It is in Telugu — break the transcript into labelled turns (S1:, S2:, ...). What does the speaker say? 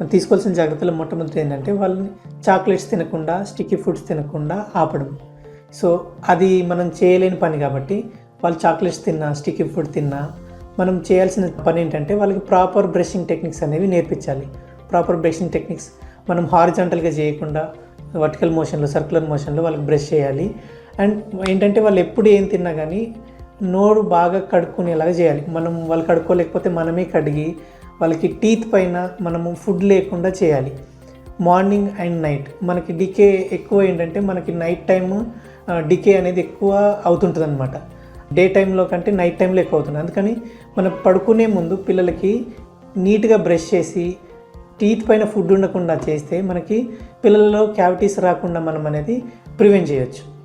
S1: తీసుకోవాల్సిన జాగ్రత్తలు మొట్టమొదటి ఏంటంటే వాళ్ళని చాక్లెట్స్ తినకుండా, స్టిక్కీ ఫుడ్స్ తినకుండా ఆపడం. సో అది మనం చేయలేని పని కాబట్టి వాళ్ళు చాక్లెట్స్ తిన్నా, స్టిక్కీ ఫుడ్ తిన్నా మనం చేయాల్సిన పని ఏంటంటే వాళ్ళకి ప్రాపర్ బ్రషింగ్ టెక్నిక్స్ అనేవి నేర్పించాలి. ప్రాపర్ బ్రషింగ్ టెక్నిక్స్ మనం హారిజాంటల్గా చేయకుండా వర్టికల్ మోషన్లో, సర్క్యులర్ మోషన్లో వాళ్ళకి బ్రష్ చేయాలి. అండ్ ఏంటంటే వాళ్ళు ఎప్పుడు ఏం తిన్నా కానీ నోరు బాగా కడుక్కునేలాగా చేయాలి. మనం వాళ్ళు కడుక్కోలేకపోతే మనమే కడిగి వాళ్ళకి టీత్ పైన మనము ఫుడ్ లేకుండా చేయాలి. మార్నింగ్ అండ్ నైట్ మనకి డికే ఎక్కువ ఏంటంటే మనకి నైట్ టైము డికే అనేది ఎక్కువ అవుతుంటుంది అనమాట. డే టైంలో కంటే నైట్ టైంలో ఎక్కువ అవుతుంది. అందుకని మనం పడుకునే ముందు పిల్లలకి నీట్గా బ్రష్ చేసి టీత్ పైన ఫుడ్ ఉండకుండా చేస్తే మనకి పిల్లలలో క్యావిటీస్ రాకుండా మనం అనేది ప్రివెంట్ చేయొచ్చు.